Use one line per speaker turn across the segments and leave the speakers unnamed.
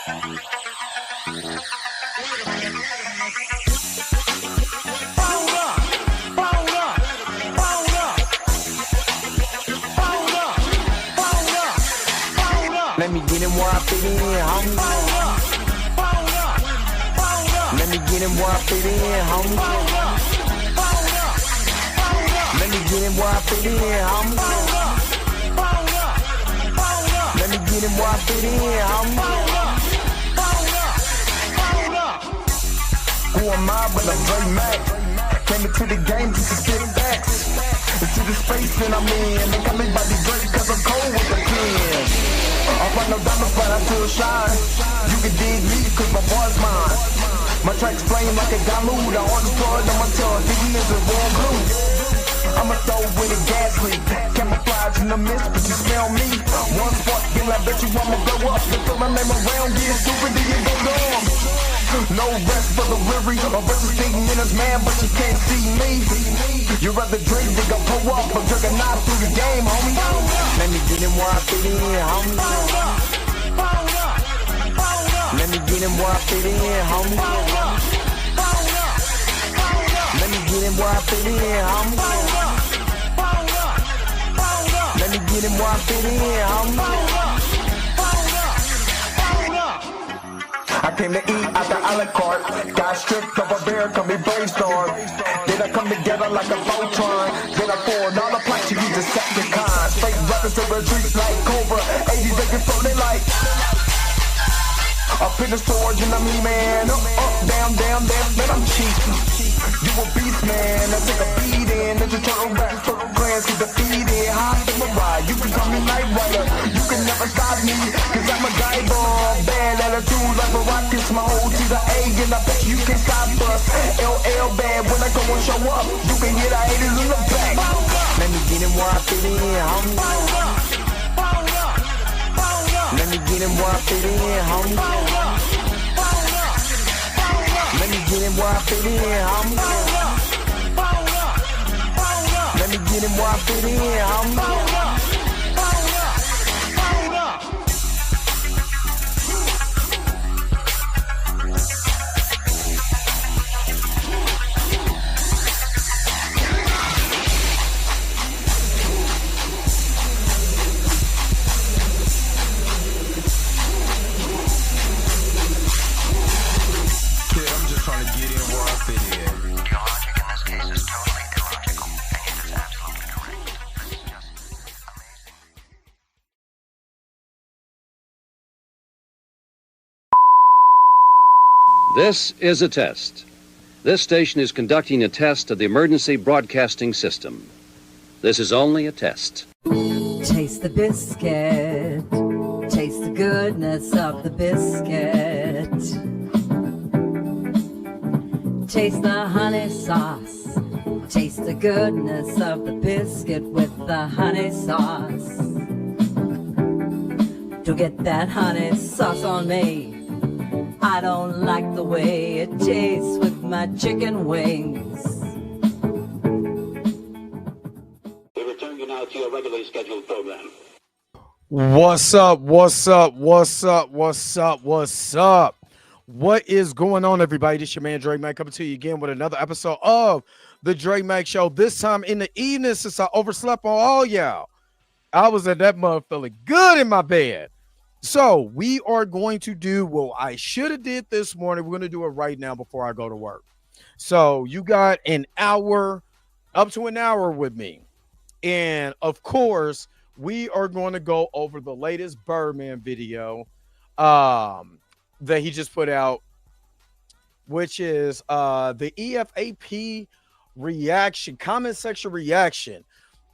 Let me get him where I fit in, homie. Let me get him where I fit in, homie. Let me get him where I fit in, homie. Let me get him where I fit in, homie. Who am I but I'm Dre Mac? Came into the game just to spit facts. Into the space that I'm in. They got me by the drink cause I'm cold with the pen. I find no diamonds but I still shine. You can dig me cause my boy's mine. My tracks flame like a Gamu. The hardest part on my tongue, thinking is a warm blue. I'ma throw with a gas leak. Camouflage in the mist, but you smell me. One spark, then I bet you I'ma blow up. Then throw my name around, get stupid, then you go dumb. No rest for the weary. A bunch of stinging in his man, but you can't see me. You rather drink than go pull up. I'm drinking knife through the game, homie. Let me get him where I fit in, homie. Let me get him where I fit in, homie. Let me get him where I fit in, homie. Let me get him where I fit in, homie. I came to eat out the a la carte. Got stripped of a bear, come me brainstorm. Then I come together like a Voltron. Then I pour all the plaques, you use a second kind. Straight rappers to the streets like Cobra. 80s they can float, they like up in the storage and I'm man. Up, down, down, man, I'm cheap. You a beast, man. I take a beating. There's a turtle back, turtle clans get defeated. High samurai, you can call me Night Rider. You can never stop me, cause I'm a guy bomb. Bad attitude like a rocket, my whole to the A, and I bet you can stop us. LL bad when I go and show up. You can hear the haters in the back. Let me get him where I fit in, homie. Let me get him where I fit in, homie. Let me get him where I fit in, homie. Let me get him where I fit in, homie.
This is a test. This station is conducting a test of the emergency broadcasting system. This is only a test.
Taste the biscuit. Taste the goodness of the biscuit. Taste the honey sauce. Taste the goodness of the biscuit with the honey sauce. To get that honey sauce on me, I don't like the way it tastes with my chicken wings.
We return you now to your regularly scheduled program.
What's up? What's up? What's up? What's up? What's up? What is going on, everybody? This is your man Dre Mac coming to you again with another episode of the Dre Mac Show. This time in the evening since I overslept on all y'all. I was at that mother feeling good in my bed. So we are going to do what I should have did this morning. We're going to do it right now before I go to work. So you got an hour, up to an hour with me. And of course, we are going to go over the latest Birdman video that he just put out, which is the EFAP reaction, comment section reaction.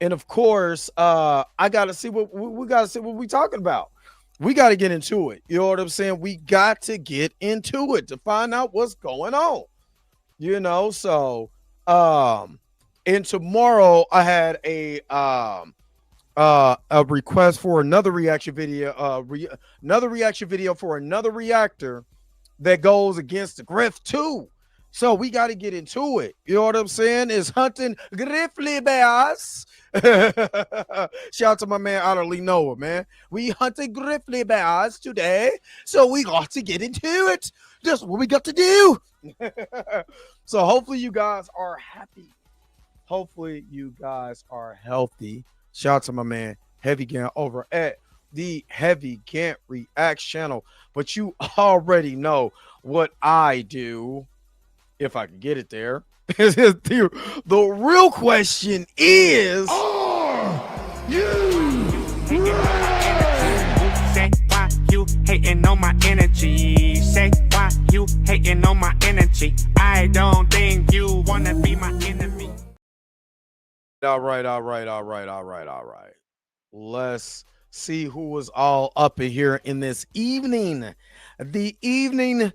And of course, I got to see what we got to see what we're talking about. We got to get into it. You know what I'm saying? We got to get into it to find out what's going on. You know, so and tomorrow I had a request for another reaction video, another reaction video for another reactor that goes against the Grift too. So we got to get into it. You know what I'm saying? It's hunting grizzly bears. Shout out to my man Otterly Noah, man. We hunted grizzly bears today, so we got to get into it. That's what we got to do. So hopefully you guys are happy. Hopefully you guys are healthy. Shout out to my man Heavy Gant over at the Heavy Gant Reacts channel. But you already know what I do. If I can get it there. The real question is, are you
say why you hating on my energy? Say why you hating on my energy? I don't think you wanna be my enemy.
All right. Let's see who was all up in here in this evening. The evening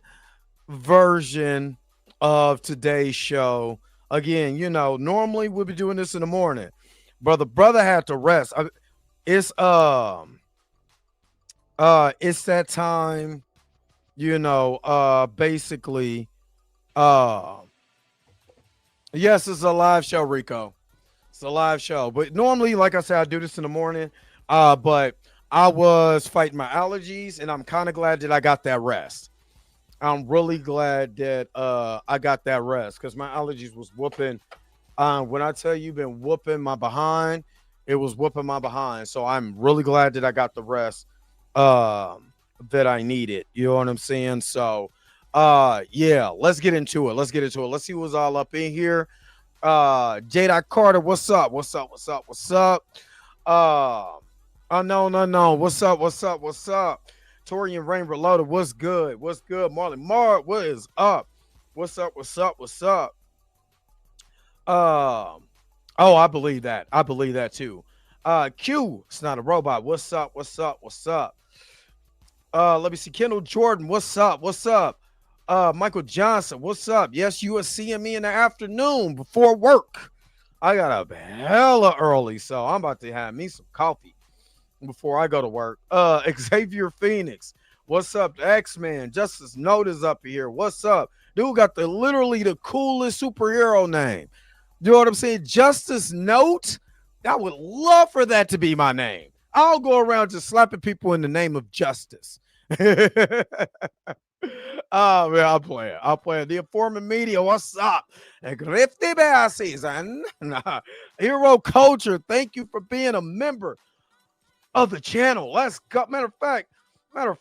version of today's show. Again, you know, normally we'll be doing this in the morning, but the brother had to rest. It's that time, you know, basically, yes, it's a live show, Rico. It's a live show, but normally, like I said, I do this in the morning, but I was fighting my allergies, and I'm kind of glad that I got that rest. I'm really glad that I got that rest because my allergies was whooping. When I tell you been whooping my behind, it was whooping my behind. So I'm really glad that I got the rest that I needed. You know what I'm saying? So yeah, let's get into it. Let's see what's all up in here. J. Carter, what's up? Unknown. What's up? Torian Rain Reloaded, what's good? Marlon Mark, what is up? What's up? Oh, I believe that. Too. Q, it's not a robot. What's up? Let me see. Kendall Jordan, what's up? Michael Johnson, what's up? Yes, you are seeing me in the afternoon before work. I got up hella early, so I'm about to have me some coffee before I go to work. Xavier Phoenix, what's up? X-Man, Justice Note is up here. What's up? Dude got literally the coolest superhero name. You know what I'm saying? Justice Note. I would love for that to be my name. I'll go around just slapping people in the name of justice. Oh man, I'll play it. The Informant Media, what's up? And Grifty Bear season. Hero Culture, thank you for being a member of the channel. Let's go. Matter of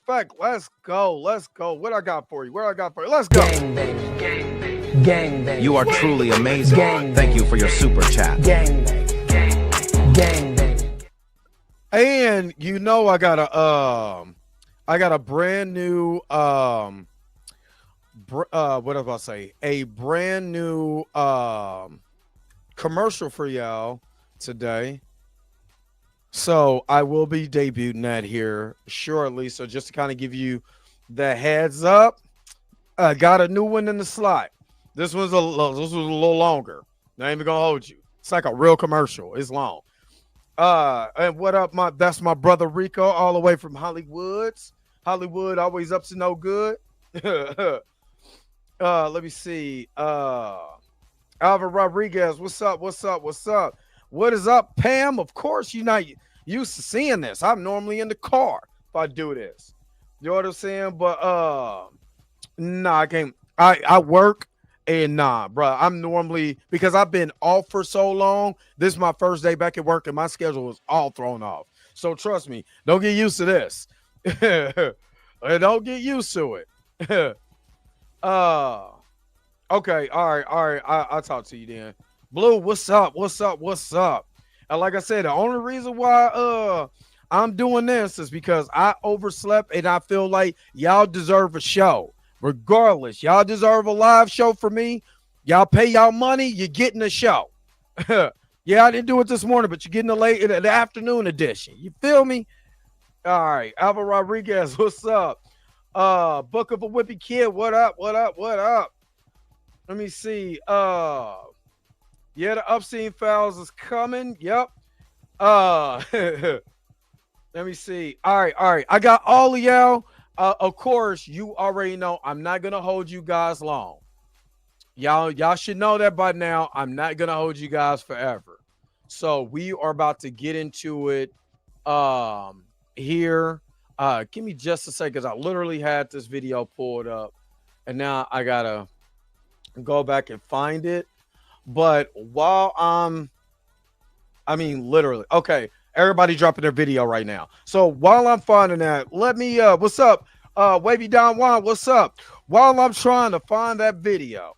fact, let's go. What I got for you? Let's go.
Gang bang. You are truly amazing. Thank you for your super chat. Gang bang.
And you know I got a brand new what was I say? A brand new commercial for y'all today. So I will be debuting that here shortly. So just to kind of give you the heads up, I got a new one in the slot. This was a little longer. I ain't even gonna hold you. It's like a real commercial. It's long. And what up, that's my brother Rico, all the way from Hollywood, always up to no good. Let me see. Alvin Rodriguez, what's up? What is up, Pam? Of course, you're not used to seeing this. I'm normally in the car if I do this. You know what I'm saying? But nah, I can't. I work, and nah, bro. I'm normally, because I've been off for so long. This is my first day back at work, and my schedule is all thrown off. So trust me, don't get used to this. Don't get used to it. Okay, all right. I'll talk to you then. Blue, what's up? And like I said, the only reason why I'm doing this is because I overslept, and I feel like y'all deserve a show. Regardless, y'all deserve a live show for me. Y'all pay y'all money, you're getting a show. Yeah, I didn't do it this morning, but you're getting the afternoon edition. You feel me? All right, Alvin Rodriguez, what's up? Book of a Whippy Kid, what up? Let me see. Yeah, the Obscene Files is coming. Yep. Let me see. All right. I got all of y'all. Of course, you already know I'm not gonna hold you guys long. Y'all should know that by now. I'm not gonna hold you guys forever. So we are about to get into it here. Give me just a second, because I literally had this video pulled up and now I gotta go back and find it. But while literally, okay, everybody dropping their video right now. So while I'm finding that, let me what's up? Wavy Don Juan, what's up? While I'm trying to find that video,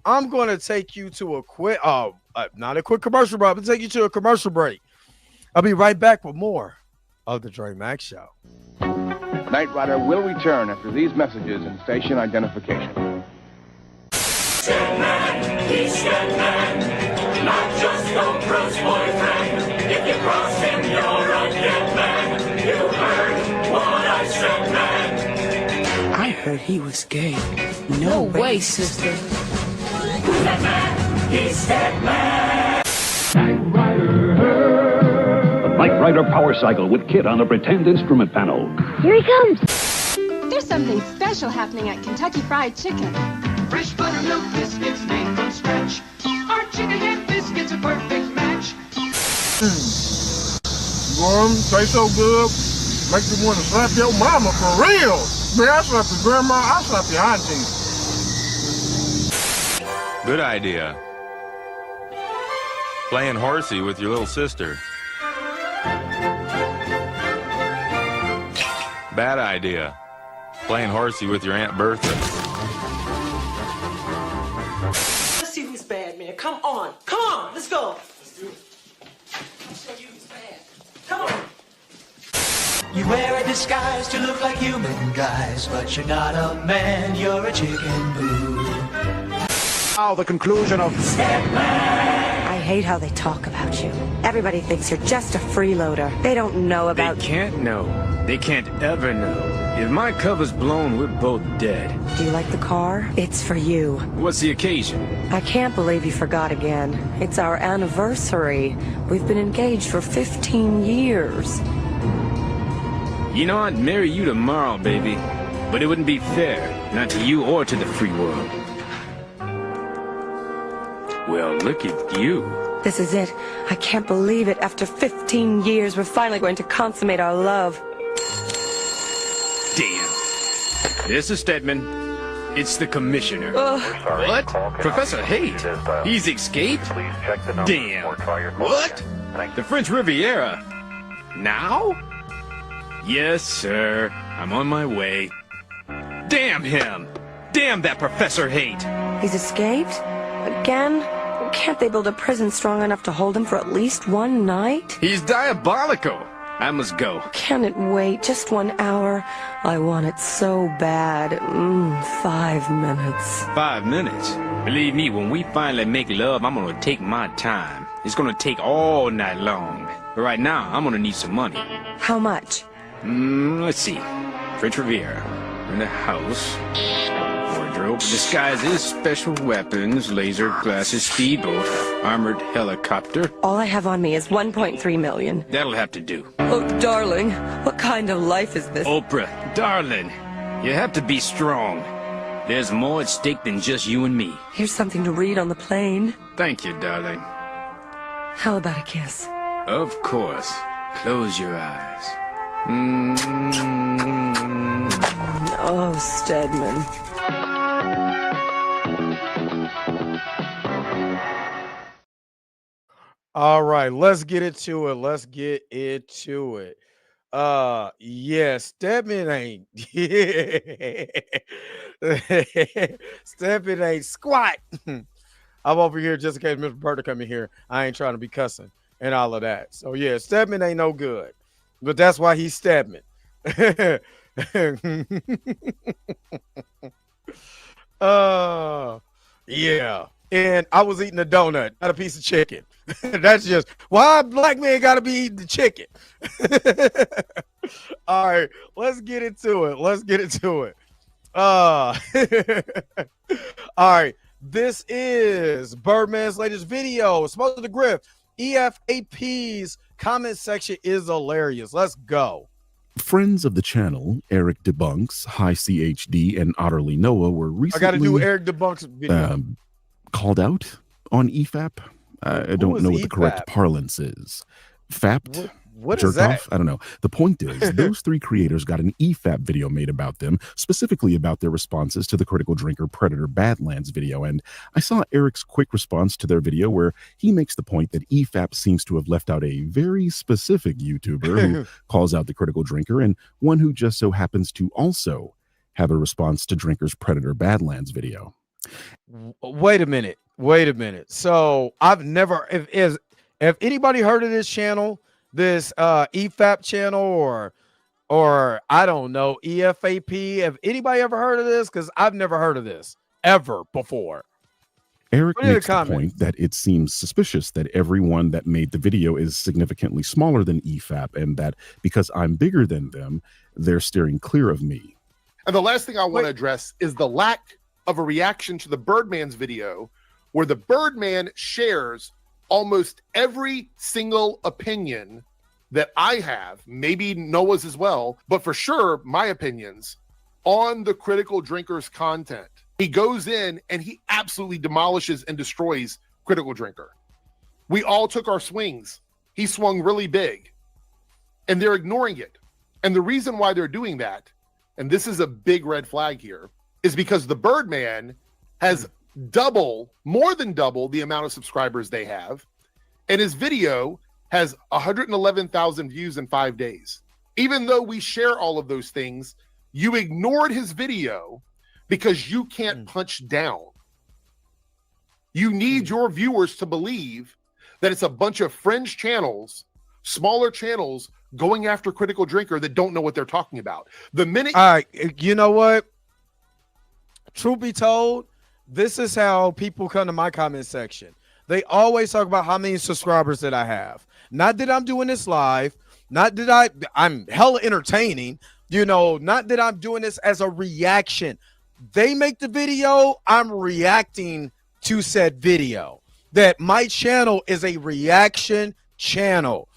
I'm going to take you to a quick, not a quick commercial break, but take you to a commercial break. I'll be right back with more of the Dre Mac Show.
Knight Rider will return after these messages and station identification.
Stedman, he's Stedman, not just no Bruce boyfriend. If you cross him, you're a dead man. You heard what I said, man.
I heard he was gay. No way, sister.
Stedman, he's Stedman.
Knight Rider. The Knight Rider power cycle with Kit on the pretend instrument panel.
Here he comes.
There's something special happening at Kentucky Fried Chicken.
Fresh buttermilk biscuits made from scratch. Our chicken head biscuits a perfect match.
Taste so good, make you want to slap your mama for real. Man, I slap your grandma, I slap your auntie.
Good idea. Playing horsey with your little sister. Bad idea. Playing horsey with your Aunt Bertha.
Let's see who's bad, man. Come on, let's go. Let's do it. I'll show you who's bad. Come on.
You wear a disguise to look like human guys, but you're not a man, you're a chicken boo.
Now the conclusion of
I hate how they talk about you. Everybody thinks you're just a freeloader. They don't know about...
They can't know. They can't ever know. If my cover's blown, we're both dead.
Do you like the car? It's for you.
What's the occasion?
I can't believe you forgot again. It's our anniversary. We've been engaged for 15 years.
You know, I'd marry you tomorrow, baby. But it wouldn't be fair. Not to you or to the free world. Well, look at you.
This is it. I can't believe it. After 15 years, we're finally going to consummate our love.
Damn. This is Stedman. It's the commissioner. What? Professor Haight? He's escaped? Damn. What? The French Riviera. Now? Yes, sir. I'm on my way. Damn him. Damn that Professor Haight.
He's escaped? Again? Can't they build a prison strong enough to hold him for at least one night?
He's diabolical. I must go.
Can it wait just 1 hour? I want it so bad. 5 minutes.
5 minutes? Believe me, when we finally make love, I'm gonna take my time. It's gonna take all night long. But right now, I'm gonna need some money.
How much?
Let's see. French Riviera. In the house. Wardrobe. Disguises, special weapons, laser glasses, speedboat, armored helicopter.
All I have on me is 1.3 million.
That'll have to do.
Oh, darling, what kind of life is this?
Oprah, darling, you have to be strong. There's more at stake than just you and me.
Here's something to read on the plane.
Thank you, darling.
How about a kiss?
Of course. Close your eyes.
Oh, Stedman.
All right, let's get into it. Yeah, Stedman ain't Stedman ain't squat. I'm over here just in case Mr. Berta come in here. I ain't trying to be cussing and all of that. So yeah, Stedman ain't no good. But that's why he's Stedman. Yeah. And I was eating a donut, not a piece of chicken. That's just why a black man gotta be eating the chicken. All right, let's get into it. All right, this is Birdman's latest video. It's supposed to Grift. EFAP's comment section is hilarious. Let's go.
Friends of the channel, Eric Debunks, High CHD, and Otterly Noah were recently
I got to do Eric Debunks video.
Called out on EFAP. I don't know what the correct parlance is. Fapped?
What
Jerk
is that?
off? I don't know. The point is, those three creators got an EFAP video made about them, specifically about their responses to the Critical Drinker Predator Badlands video. And I saw Eric's quick response to their video where he makes the point that EFAP seems to have left out a very specific YouTuber who calls out the Critical Drinker, and one who just so happens to also have a response to Drinker's Predator Badlands video.
Wait a minute. So I've never, if anybody heard of this channel, this EFAP channel, or I don't know, EFAP, have anybody ever heard of this? Because I've never heard of this ever before.
Eric makes the point that it seems suspicious that everyone that made the video is significantly smaller than EFAP, and that because I'm bigger than them, they're steering clear of me.
And the last thing I want to address is the lack of a reaction to the Birdman's video, where the Birdman shares almost every single opinion that I have, maybe Noah's as well, but for sure my opinions on the Critical Drinker's content. He goes in and he absolutely demolishes and destroys Critical Drinker. We all took our swings. He swung really big and they're ignoring it. And the reason why they're doing that, and this is a big red flag here, is because the Birdman has more than double the amount of subscribers they have, and his video has 111,000 views in 5 days. Even though we share all of those things, you ignored his video because you can't punch down. You need your viewers to believe that it's a bunch of fringe channels, smaller channels, going after Critical Drinker that don't know what they're talking about. The minute...
All right, you know what? Truth be told, this is how people come to my comment section. They always talk about how many subscribers that I have. Not that I'm doing this live, not that I'm hella entertaining, you know, not that I'm doing this as a reaction. They make the video, I'm reacting to said video. That my channel is a reaction channel.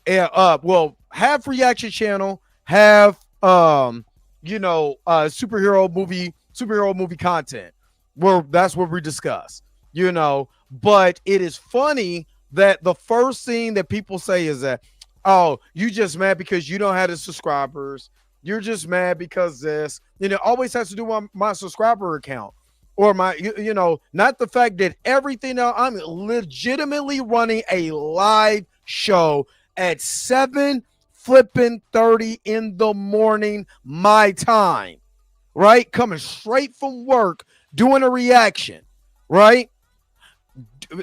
Well, have reaction channel, have superhero movie content. Where that's what we discuss, you know. But it is funny that the first thing that people say is that, oh, you just mad because you don't have the subscribers. You're just mad because this, you know, always has to do with my subscriber account or my, you know, not the fact that everything else. I'm legitimately running a live show at 7:30 in the morning, my time, right? Coming straight from work, doing a reaction, right?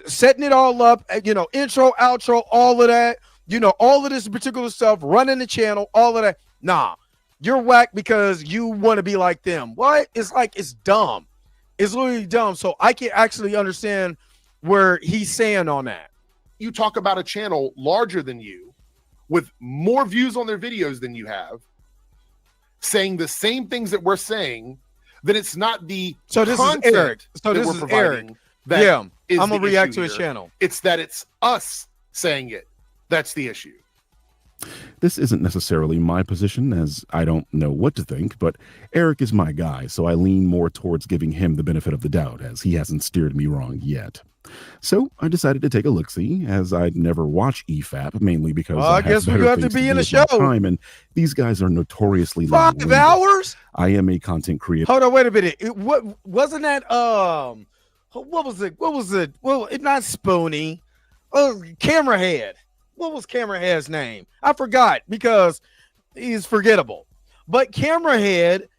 Setting it all up, you know, intro, outro, all of that, you know, all of this particular stuff, running the channel, all of that. Nah, you're whack because you want to be like them. What? It's like, it's dumb. It's literally dumb. So I can actually understand where he's saying on that.
You talk about a channel larger than you with more views on their videos than you have, saying the same things that we're saying, then it's not the
this is Eric. So this is Eric. Yeah, I'm gonna react to his channel.
It's that it's us saying it. That's the issue.
This isn't necessarily my position, as I don't know what to think, but Eric is my guy, so I lean more towards giving him the benefit of the doubt, as he hasn't steered me wrong yet. So I decided to take a look-see, as I'd never watch EFAP, mainly because I guess we have to be in a show. Time, and these guys are notoriously
5 hours.
I am a content creator.
Hold on, wait a minute. What wasn't that? What was it? Well, it's not Spoonie. Camera Head. What was Camera Head's name? I forgot because he's forgettable. But Camera Head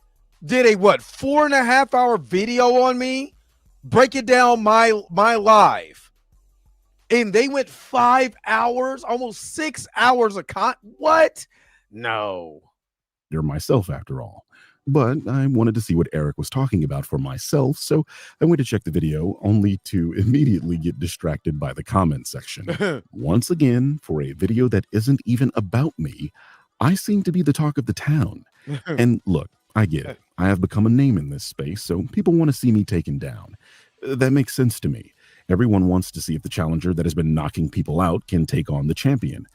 did a 4.5 hour video on me, breaking down my live, and they went 5 hours, almost 6 hours of what? No,
you're myself after all. But I wanted to see what Eric was talking about for myself, so I went to check the video, only to immediately get distracted by the comment section. Once again, for a video that isn't even about me, I seem to be the talk of the town. And look, I get it. I have become a name in this space, so people want to see me taken down. That makes sense to me. Everyone wants to see if the challenger that has been knocking people out can take on the champion.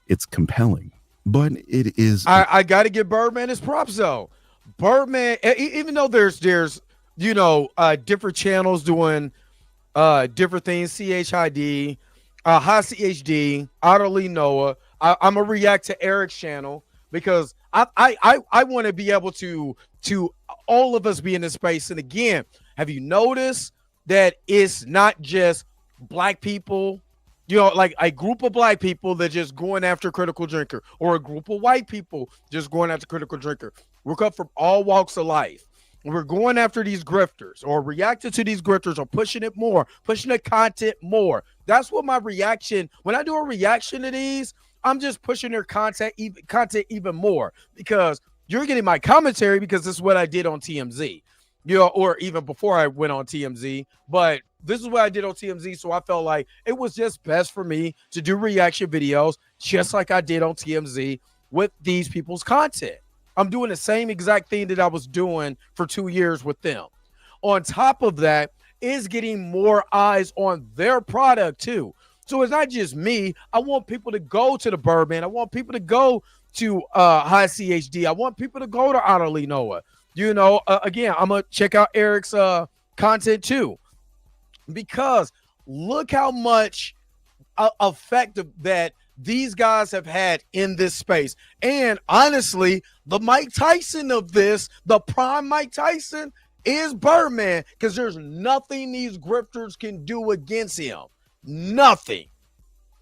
It's compelling. But it is.
I got to give Birdman his props though. Birdman, even though there's different channels doing different things, CHID, High CHD, Utterly Noah. I'm gonna react to Eric's channel because I want to be able to all of us be in this space. And again, have you noticed that it's not just black people, like a group of black people that just going after Critical Drinker, or a group of white people just going after Critical Drinker. We're cut from all walks of life. We're going after these grifters, or reacting to these grifters, or pushing it more, pushing the content more. That's what my reaction, when I do a reaction to these, I'm just pushing their content even more, because you're getting my commentary, because this is what I did on TMZ, or even before I went on TMZ. But this is what I did on TMZ, so I felt like it was just best for me to do reaction videos just like I did on TMZ with these people's content. I'm doing the same exact thing that I was doing for 2 years with them. On top of that is getting more eyes on their product too. So it's not just me. I want people to go to the Birdman. I want people to go to High CHD. I want people to go to Utterly Noah. Again, I'm going to check out Eric's content too, because look how much effect that these guys have had in this space. And honestly, the Mike Tyson of this, the prime Mike Tyson, is Birdman, because there's nothing these grifters can do against him. Nothing.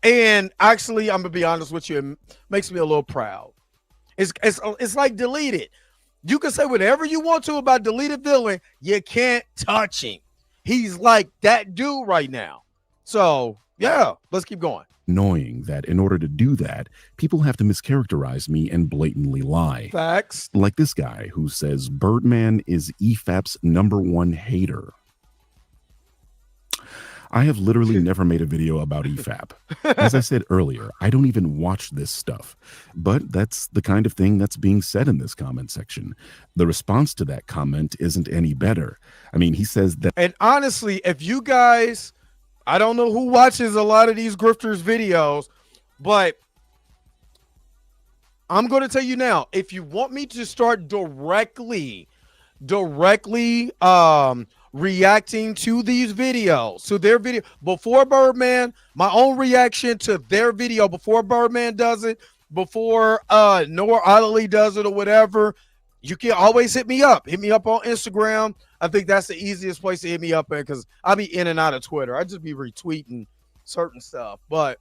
And actually, I'm gonna be honest with you, it makes me a little proud. It's like Deleted. You can say whatever you want to about Deleted Villain, you can't touch him. He's like that dude right now. So yeah, let's keep going.
Annoying that in order to do that, people have to mischaracterize me and blatantly lie.
Facts.
Like this guy who says Birdman is EFAP's #1 hater. I have literally never made a video about EFAP. As I said earlier, I don't even watch this stuff. But that's the kind of thing that's being said in this comment section. The response to that comment isn't any better. I mean, he says that.
And honestly, if you guys, I don't know who watches a lot of these grifters videos, but I'm going to tell you now, if you want me to start directly reacting to these videos, to their video before Birdman, my own reaction to their video before Birdman does it, before Noah Otterly does it, or whatever, you can always hit me up. Hit me up on Instagram. I think that's the easiest place to hit me up in, because I'll be in and out of Twitter. I just be retweeting certain stuff. But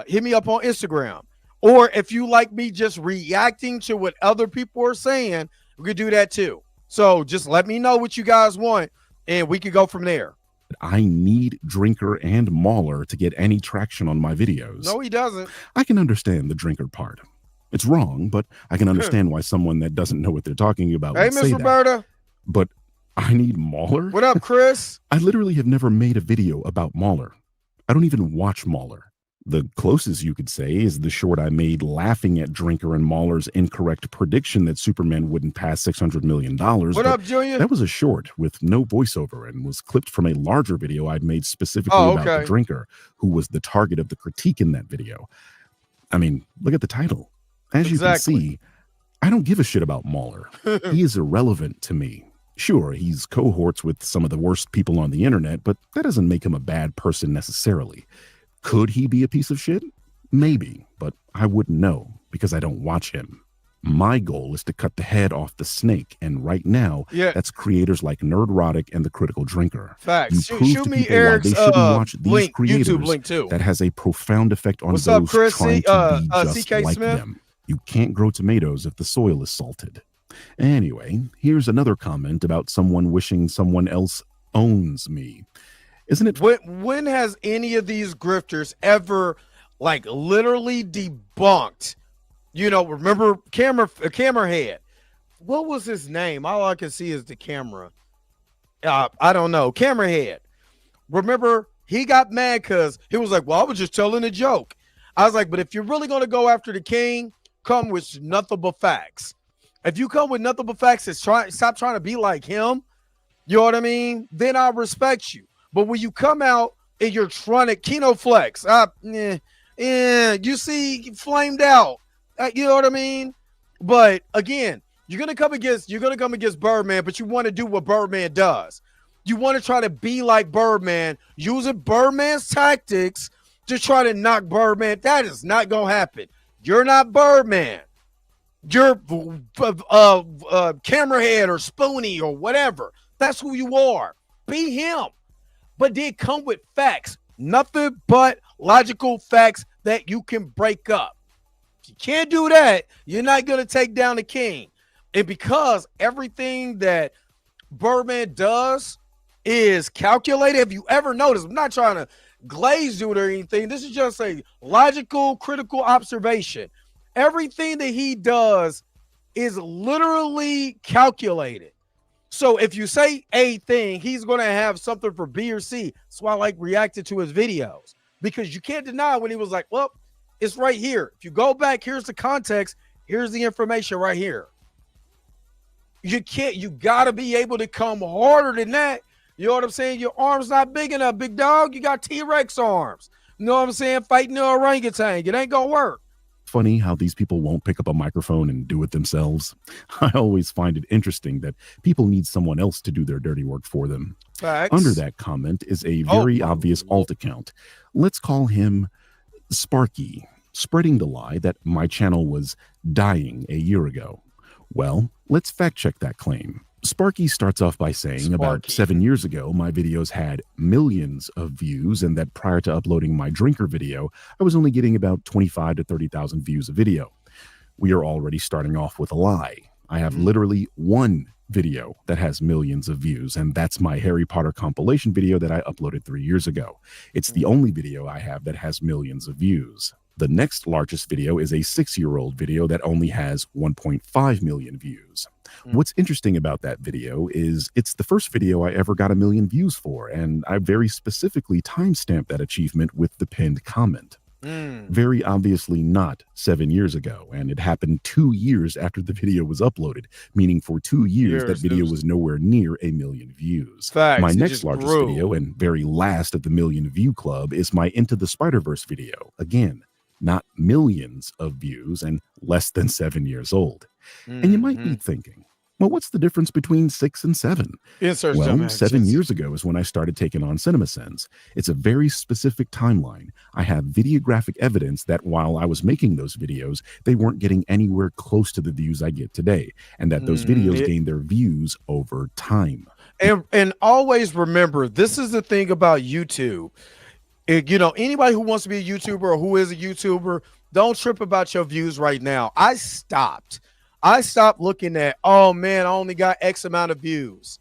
hit me up on Instagram. Or if you like me just reacting to what other people are saying, we could do that too. So just let me know what you guys want, and we can go from there.
I need Drinker and Mauler to get any traction on my videos.
No, he doesn't.
I can understand the Drinker part. It's wrong, but I can understand why someone that doesn't know what they're talking about would say
Miss Roberta.
that. But I need Mauler?
What up, Chris?
I literally have never made a video about Mauler. I don't even watch Mauler. The closest you could say is the short I made laughing at Drinker and Mauler's incorrect prediction that Superman wouldn't pass $600 million.
What up, Junior?
That was a short with no voiceover and was clipped from a larger video I'd made specifically about the Drinker, who was the target of the critique in that video. I mean, look at the title. As you can see, I don't give a shit about Mauler. He is irrelevant to me. Sure, he's cohorts with some of the worst people on the internet, but that doesn't make him a bad person necessarily. Could he be a piece of shit? Maybe, but I wouldn't know because I don't watch him. My goal is to cut the head off the snake, and right now, that's creators like Nerdrotic and the Critical Drinker.
Facts.
You prove
Shoot
to
me
people
Eric's
why they shouldn't watch these
link,
creators.
YouTube link too.
That has a profound effect on
What's
those
up, Chris?
trying to be just
CK
like
Smith?
them. You can't grow tomatoes if the soil is salted. Anyway, here's another comment about someone wishing someone else owns me. Isn't it?
When has any of these grifters ever, like, literally debunked? Remember camera head. What was his name? All I can see is the camera. I don't know. Camera head. Remember, he got mad because he was like, well, I was just telling a joke. I was like, but if you're really going to go after the king, come with nothing but facts. If you come with nothing but facts and stop trying to be like him, you know what I mean? Then I respect you. But when you come out and you're trying to Kino Flex, you see, flamed out. You know what I mean? But again, you're gonna come against Birdman, but you want to do what Birdman does. You want to try to be like Birdman, using Birdman's tactics to try to knock Birdman. That is not gonna happen. You're not Birdman. You're Camerahead or Spoonie or whatever. That's who you are. Be him. But then come with facts. Nothing but logical facts that you can break up. If you can't do that, you're not going to take down the king. And because everything that Birdman does is calculated, have you ever noticed? I'm not trying to glaze you or anything. This is just a logical, critical observation. Everything that he does is literally calculated. So if you say A thing, he's going to have something for B or C. That's why I like reacting to his videos, because you can't deny when he was like, well, it's right here. If you go back, here's the context. Here's the information right here. You got to be able to come harder than that. You know what I'm saying? Your arm's not big enough, big dog. You got T-Rex arms. You know what I'm saying? Fighting the orangutan. It ain't going to work.
Funny how these people won't pick up a microphone and do it themselves. I always find it interesting that people need someone else to do their dirty work for them.
Facts.
Under that comment is a very obvious alt account. Let's call him Sparky, spreading the lie that my channel was dying a year ago. Well, let's fact check that claim. Sparky starts off by saying about 7 years ago, my videos had millions of views, and that prior to uploading my drinker video, I was only getting about 25 to 30,000 views a video. We are already starting off with a lie. I have literally one video that has millions of views, and that's my Harry Potter compilation video that I uploaded 3 years ago. It's the only video I have that has millions of views. The next largest video is a 6-year-old video that only has 1.5 million views. What's interesting about that video is it's the first video I ever got 1 million views for, and I very specifically timestamped that achievement with the pinned comment. Very obviously not 7 years ago, and it happened 2 years after the video was uploaded, meaning for 2 years that video was nowhere near 1 million views.
Facts.
My next largest video and very last of the million view club is my Into the Spider-Verse video. Again, not millions of views and less than 7 years old. And you might be thinking, well, what's the difference between 6 and 7? Well, 7 years ago is when I started taking on CinemaSins. It's a very specific timeline. I have videographic evidence that while I was making those videos, they weren't getting anywhere close to the views I get today, and that those videos gained their views over time.
And always remember, this is the thing about YouTube. You know, anybody who wants to be a YouTuber or who is a YouTuber, don't trip about your views right now. I stopped looking at, oh man, I only got X amount of views.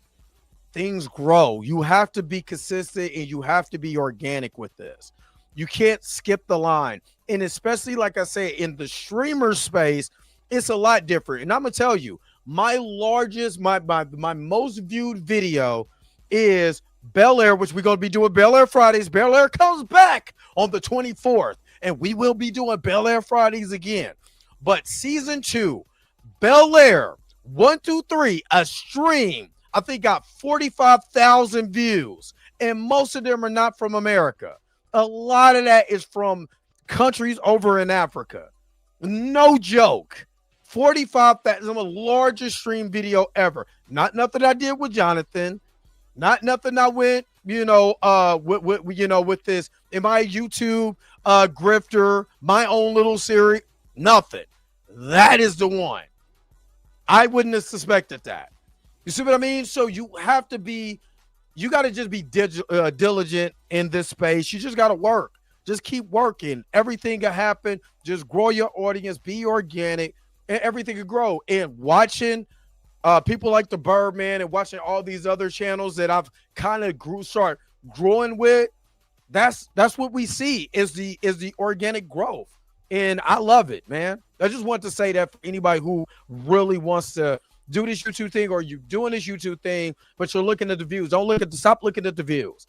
Things grow. You have to be consistent and you have to be organic with this. You can't skip the line. And especially, like I said, in the streamer space, it's a lot different. And I'm gonna tell you, my most viewed video is Bel Air, which we're going to be doing Bel Air Fridays. Bel Air comes back on the 24th, and we will be doing Bel Air Fridays again. But season 2, Bel Air 1, 2, 3, a stream, I think got 45,000 views, and most of them are not from America. A lot of that is from countries over in Africa. No joke. 45,000, the largest stream video ever. Not nothing I did with Jonathan. Not nothing I went, with this in my YouTube Grifter, my own little series. Nothing. That is the one. I wouldn't have suspected that. You see what I mean? So you got to just be diligent in this space. You just got to work. Just keep working. Everything can happen. Just grow your audience. Be organic, and everything can grow. And watching people like the Birdman and watching all these other channels that I've kind of start growing with, that's what we see is the organic growth. And I love it, man. I just want to say that for anybody who really wants to do this YouTube thing, or you doing this YouTube thing, but you're looking at the views. Stop looking at the views.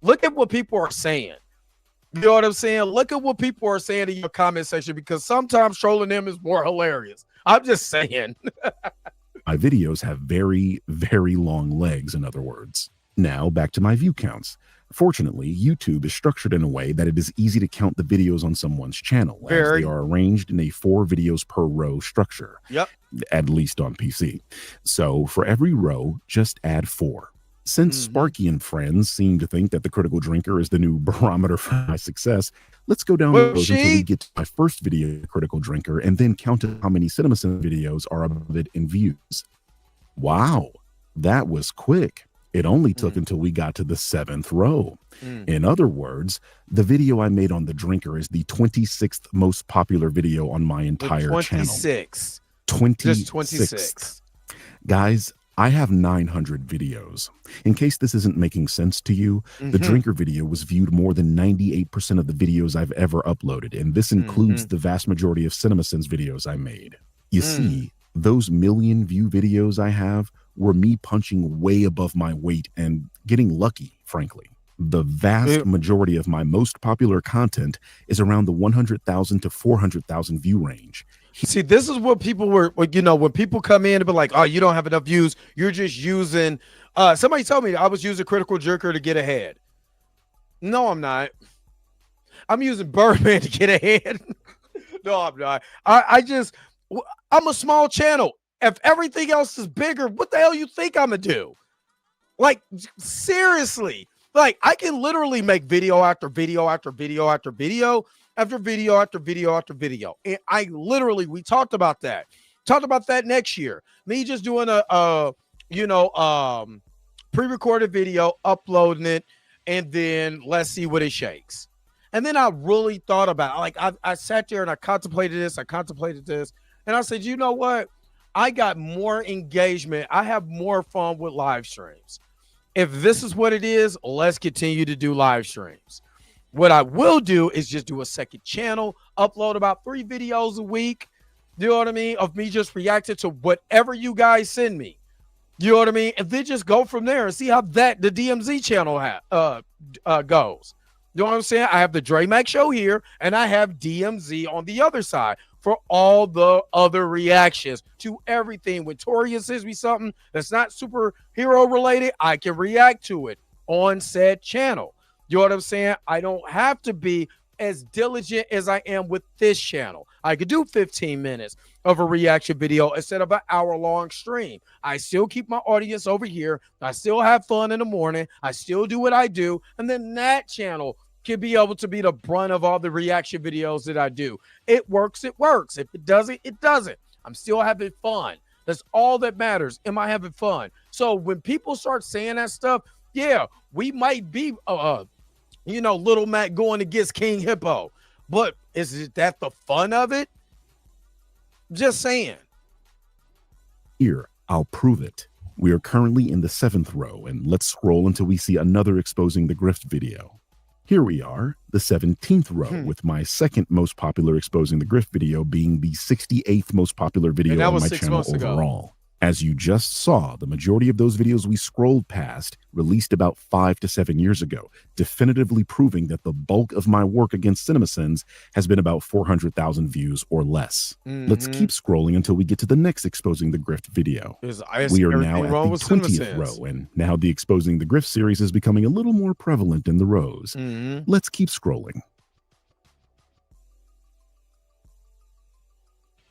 Look at what people are saying. You know what I'm saying? Look at what people are saying in your comment section, because sometimes trolling them is more hilarious. I'm just saying.
My videos have very, very long legs, in other words. Now, back to my view counts. Fortunately, YouTube is structured in a way that it is easy to count the videos on someone's channel, as they are arranged in a 4 videos per row structure.
Yep.
At least on PC. So for every row, just add 4. Since Sparky and friends seem to think that the critical drinker is the new barometer for my success, let's go down the rows until we get to my first video, critical drinker, and then count how many CinemaSins videos are above it in views. Wow, that was quick. It only took until we got to the 7th row. In other words, the video I made on the drinker is the 26th most popular video on my entire channel.
26.
26.
Just 26.
Guys, I have 900 videos. In case this isn't making sense to you, the drinker video was viewed more than 98% of the videos I've ever uploaded, and this includes the vast majority of CinemaSins videos I made. You see, those million view videos I have were me punching way above my weight and getting lucky, frankly. The vast majority of my most popular content is around the 100,000 to 400,000 view range.
See, this is what people were, you know, when people come in and be like, oh, you don't have enough views. You're just using, somebody told me I was using critical drinker to get ahead. No, I'm not. I'm using Birdman to get ahead. No, I'm not. I'm a small channel. If everything else is bigger, what the hell you think I'm going to do? Like, seriously. Like, I can literally make video after video after video after video after video after video after video. And I literally, we talked about that. Talked about that next year. Me just doing a pre-recorded video, uploading it, and then let's see what it shakes. And then I really thought about it. Like, I sat there and I contemplated this, and I said, you know what? I got more engagement. I have more fun with live streams. If this is what it is, let's continue to do live streams. What I will do is just do a second channel, upload about 3 videos a week, you know what I mean, of me just reacting to whatever you guys send me. You know what I mean? And then just go from there and see how the DMZ channel goes. You know what I'm saying? I have the Dre Mac show here, and I have DMZ on the other side for all the other reactions to everything. When Toria sends me something that's not superhero related, I can react to it on said channel. You know what I'm saying? I don't have to be as diligent as I am with this channel. I could do 15 minutes of a reaction video instead of an hour-long stream. I still keep my audience over here. I still have fun in the morning. I still do what I do. And then that channel can be able to be the brunt of all the reaction videos that I do. It works, it works. If it doesn't, it doesn't. I'm still having fun. That's all that matters. Am I having fun? So when people start saying that stuff, yeah, we might be Little Mac going against King Hippo. But is that the fun of it? Just saying.
Here, I'll prove it. We are currently in the 7th row, and let's scroll until we see another exposing the Grift video. Here we are, the 17th row, with my second most popular exposing the Grift video being the 68th most popular video on my channel overall. As you just saw, the majority of those videos we scrolled past released about 5 to 7 years ago, definitively proving that the bulk of my work against CinemaSins has been about 400,000 views or less. Let's keep scrolling until we get to the next exposing the Grift video. We are now at the 20th row, and now the exposing the Grift series is becoming a little more prevalent in the rows. Let's keep scrolling.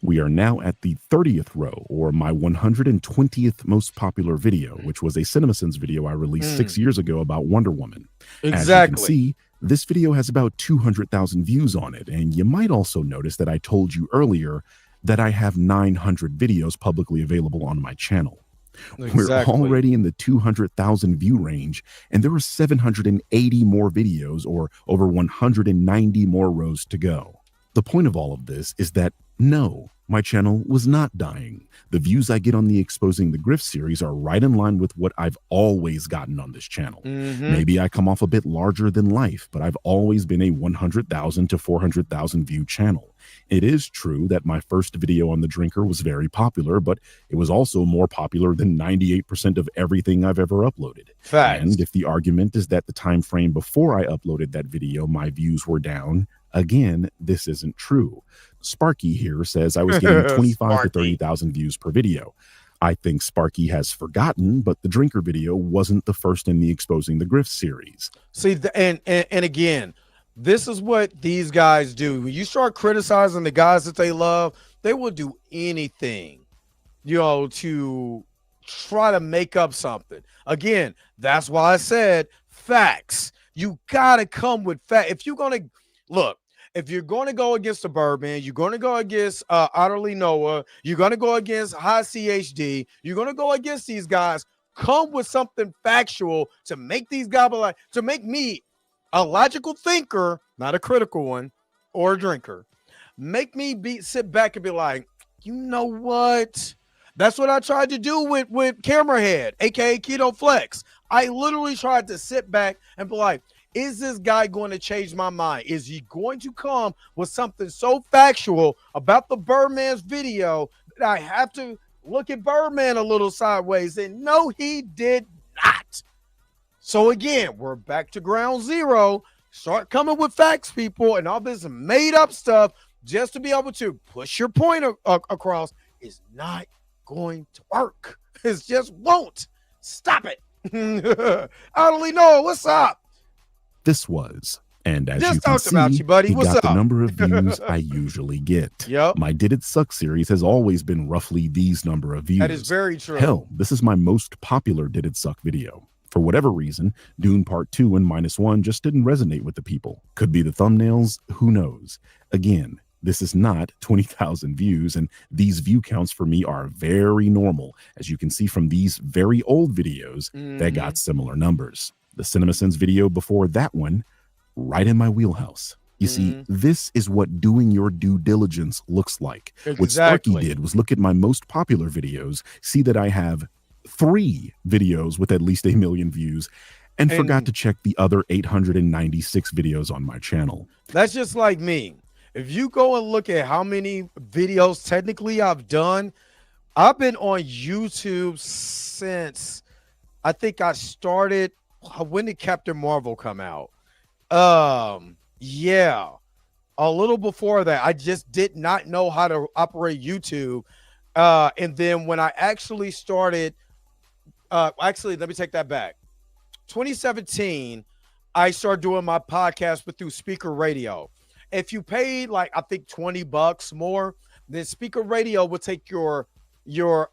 We are now at the 30th row, or my 120th most popular video, which was a CinemaSins video I released 6 years ago about Wonder Woman. As you can see, this video has about 200,000 views on it, and you might also notice that I told you earlier that I have 900 videos publicly available on my channel. We're already in the 200,000 view range, and there are 780 more videos, or over 190 more rows to go. The point of all of this is that no, my channel was not dying. The views I get on the Exposing the Grift series are right in line with what I've always gotten on this channel. Maybe I come off a bit larger than life, but I've always been a 100,000 to 400,000 view channel. It is true that my first video on the drinker was very popular, but it was also more popular than 98% of everything I've ever uploaded. And if the argument is that the time frame before I uploaded that video, my views were down, again, this isn't true. Sparky here says I was getting 25 to 30,000 views per video. I think Sparky has forgotten, but the drinker video wasn't the first in the Exposing the Grift series.
See, and again, this is what these guys do. When you start criticizing the guys that they love, they will do anything, to try to make up something. Again, that's why I said facts. You got to come with facts. If you're going to look, if you're going to go against the Birdman, you're going to go against Utterly Noah, you're going to go against High CHD, you're going to go against these guys, come with something factual to make these guys to make me a logical thinker, not a critical one or a drinker. Make me sit back and be like, you know what? That's what I tried to do with Camerahead, aka Keto Flex. I literally tried to sit back and be like, is this guy going to change my mind? Is he going to come with something so factual about the Birdman's video that I have to look at Birdman a little sideways? And no, he did not. So again, we're back to ground zero. Start coming with facts, people, and all this made up stuff just to be able to push your point across is not going to work. It just won't. Stop it. I don't know. What's up?
This was, and as
just
you can see,
you, buddy.
he
What's
got
up?
the number of views I usually get.
Yep.
My Did It Suck series has always been roughly these number of views.
That is very true.
Hell, this is my most popular Did It Suck video. For whatever reason, Dune Part 2 and -1 just didn't resonate with the people. Could be the thumbnails, who knows? Again, this is not 20,000 views, and these view counts for me are very normal, as you can see from these very old videos that got similar numbers. The CinemaSins video before that one, right in my wheelhouse. You see, this is what doing your due diligence looks like.
Exactly.
What Sparky did was look at my most popular videos, see that I have 3 videos with at least 1 million views, and forgot to check the other 896 videos on my channel.
That's just like me. If you go and look at how many videos technically I've done, I've been on YouTube since I think I started. When did Captain Marvel come out? Yeah, a little before that. I just did not know how to operate YouTube. And then when I actually started, actually, let me take that back. 2017, I started doing my podcast through Speaker Radio. If you paid like, I think $20 more, then Speaker Radio would take your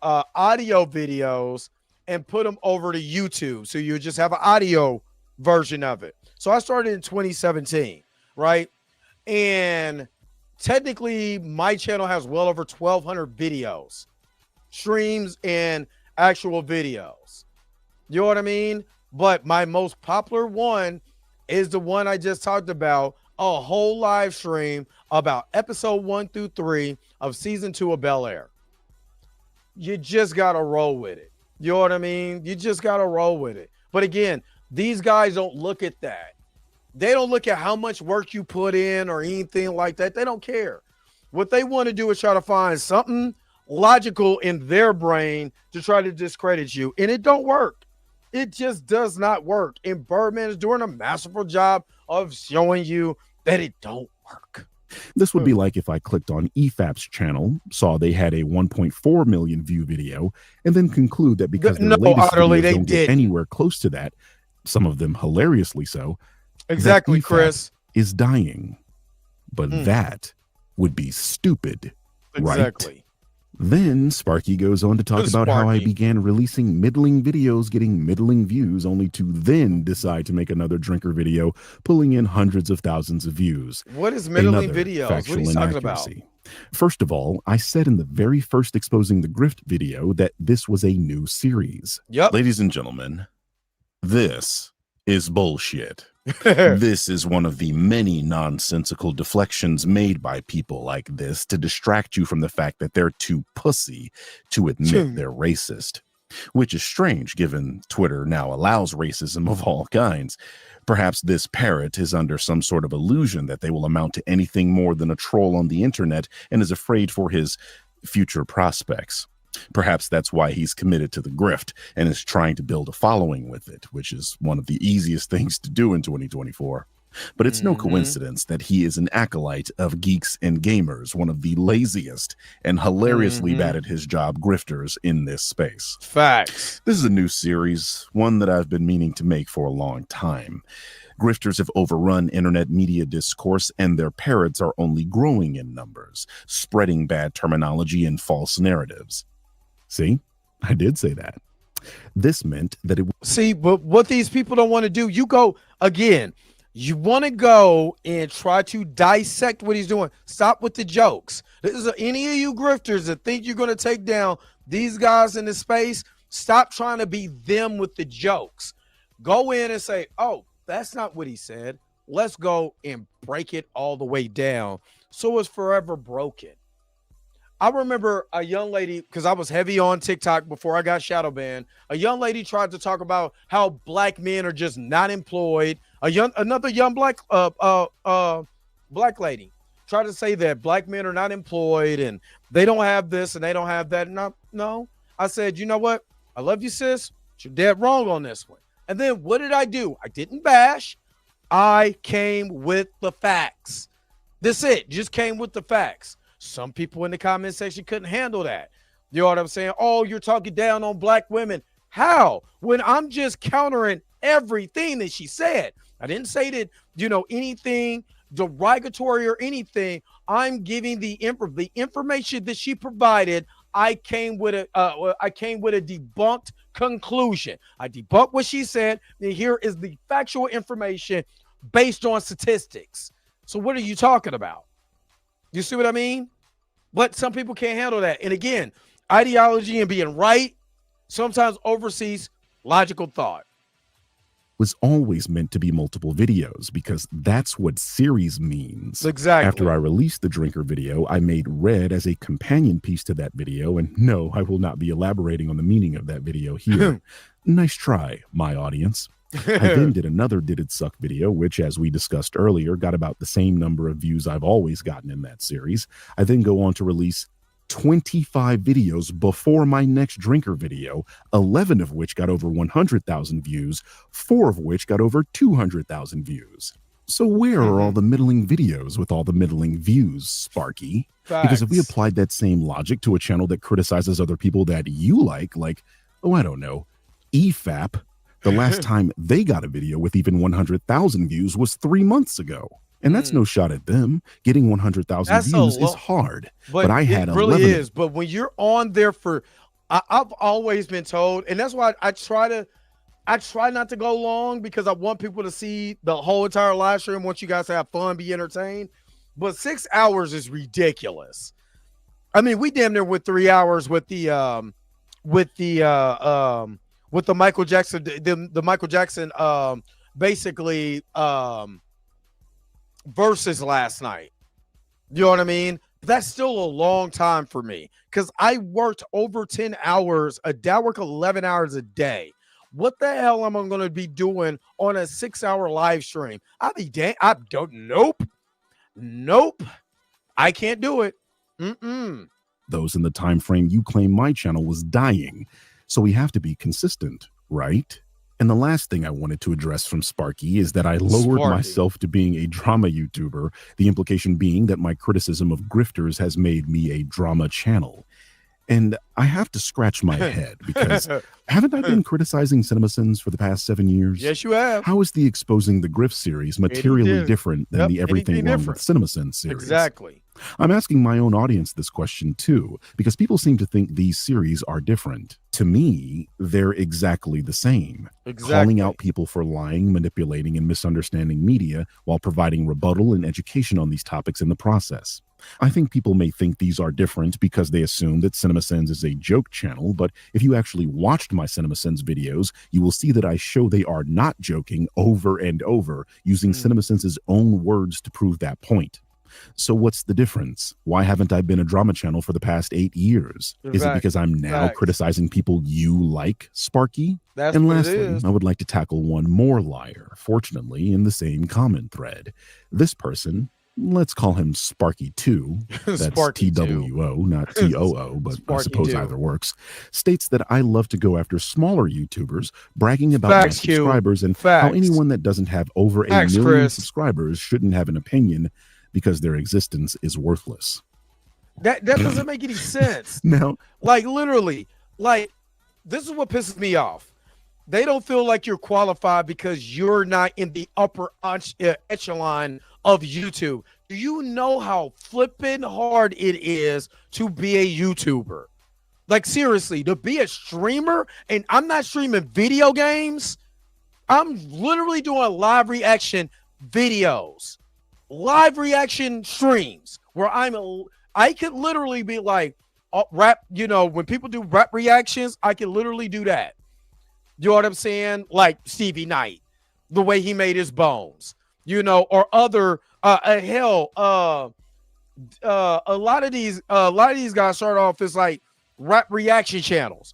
audio videos and put them over to YouTube. So you just have an audio version of it. So I started in 2017, right? And technically my channel has well over 1,200 videos, streams, and actual videos. You know what I mean? But my most popular one is the one I just talked about, a whole live stream about episode 1 through 3 of season 2 of Bel Air. You just got to roll with it. You know what I mean? You just got to roll with it. But again, these guys don't look at that. They don't look at how much work you put in or anything like that. They don't care. What they want to do is try to find something logical in their brain to try to discredit you. And it don't work. It just does not work. And Birdman is doing a masterful job of showing you that it don't work.
This would be like if I clicked on EFAP's channel, saw they had a 1.4 million view video, and then conclude that because their latest videos don't get anywhere close to that, some of them hilariously so,
exactly, Chris,
is dying. But that would be stupid, right? Then Sparky goes on to talk about how I began releasing middling videos, getting middling views, only to then decide to make another drinker video, pulling in hundreds of thousands of views.
What is middling videos? What are you talking about?
First of all, I said in the very first Exposing the Grift video that this was a new series.
Yep.
Ladies and gentlemen, this is bullshit. This is one of the many nonsensical deflections made by people like this to distract you from the fact that they're too pussy to admit they're racist, which is strange given Twitter now allows racism of all kinds. Perhaps this parrot is under some sort of illusion that they will amount to anything more than a troll on the internet and is afraid for his future prospects. Perhaps that's why he's committed to the grift and is trying to build a following with it, which is one of the easiest things to do in 2024. But it's no coincidence that he is an acolyte of Geeks and Gamers, one of the laziest and hilariously bad at his job grifters in this space.
Facts.
This is a new series, one that I've been meaning to make for a long time. Grifters have overrun internet media discourse, and their parrots are only growing in numbers, spreading bad terminology and false narratives.
See, I did say that. This meant that it.
See, but what these people don't want to do, you go again. You want to go and try to dissect what he's doing. Stop with the jokes. This is any of you grifters that think you're going to take down these guys in the space. Stop trying to be them with the jokes. Go in and say, oh, that's not what he said. Let's go and break it all the way down so it's forever broken. I remember a young lady, because I was heavy on TikTok before I got shadow banned. A young lady tried to talk about how black men are just not employed. Another young black lady tried to say that black men are not employed and they don't have this and they don't have that. No. I said, you know what? I love you, sis. But you're dead wrong on this one. And then what did I do? I didn't bash. I came with the facts. That's it. Just came with the facts. Some people in the comment section couldn't handle that. You know what I'm saying? Oh, you're talking down on black women. How? When I'm just countering everything that she said. I didn't say that, anything derogatory or anything. I'm giving the information that she provided. I came with a debunked conclusion. I debunked what she said, and here is the factual information based on statistics. So what are you talking about? You see what I mean? But some people can't handle that. And again, ideology and being right sometimes oversees logical thought.
Was always meant to be multiple videos because that's what series means.
Exactly.
After I released the drinker video, I made red as a companion piece to that video. And no, I will not be elaborating on the meaning of that video here. Nice try, my audience. I then did another Did It Suck video, which, as we discussed earlier, got about the same number of views I've always gotten in that series. I then go on to release 25 videos before my next drinker video, 11 of which got over 100,000 views, 4 of which got over 200,000 views. So where are all the middling videos with all the middling views, Sparky?
Facts.
Because if we applied that same logic to a channel that criticizes other people that you like, I don't know, EFAP, the last time they got a video with even 100,000 views was 3 months ago. And that's no shot at them. Getting 100,000 views is hard. But I had 11.
It really is. But when you're on there I've always been told, and that's why I try not to go long, because I want people to see the whole entire live stream. I want you guys to have fun, be entertained. But 6 hours is ridiculous. I mean, we damn near with 3 hours with the Michael Jackson, the Michael Jackson basically versus last night. You know what I mean? That's still a long time for me because I worked over 10 hours a day. I work 11 hours a day. What the hell am I going to be doing on a 6-hour live stream? Nope. I can't do it.
Those in the time frame you claim my channel was dying. So we have to be consistent, right? And the last thing I wanted to address from Sparky is that I lowered myself to being a drama YouTuber, the implication being that my criticism of grifters has made me a drama channel. And I have to scratch my head because haven't I been criticizing CinemaSins for the past 7 years?
Yes, you have.
How is the Exposing the Grift series materially different than the Everything Wrong with CinemaSins series?
Exactly.
I'm asking my own audience this question too, because people seem to think these series are different. To me, they're exactly the same. Calling out people for lying, manipulating, and misunderstanding media while providing rebuttal and education on these topics in the process. I think people may think these are different because they assume that CinemaSins is a joke channel, but if you actually watched my CinemaSins videos, you will see that I show they are not joking over and over, using CinemaSins' own words to prove that point. So what's the difference? Why haven't I been a drama channel for the past 8 years? Is it because I'm now criticizing people you like, Sparky? And lastly, I would like to tackle one more liar, fortunately in the same comment thread. This person let's call him Sparky2, that's
Sparky
TWO, not TOO, but I suppose
Sparky2.
either works, states that I love to go after smaller YouTubers, bragging about
Facts,
my subscribers and how
Facts.
anyone that doesn't have over
Facts,
1 million
Chris.
subscribers shouldn't have an opinion because their existence is worthless.
That doesn't make any sense.
Now,
like literally, like this is what pisses me off. They don't feel like you're qualified because you're not in the upper echelon of YouTube. Do you know how flippin' hard it is to be a YouTuber? Like seriously, to be a streamer, and I'm not streaming video games. I'm literally doing live reaction videos, live reaction streams where I could literally be like rap, you know, when people do rap reactions, I can literally do that. You know what I'm saying? Like Stevie Knight, the way he made his bones, you know, or other a lot of these guys start off as like rap reaction channels,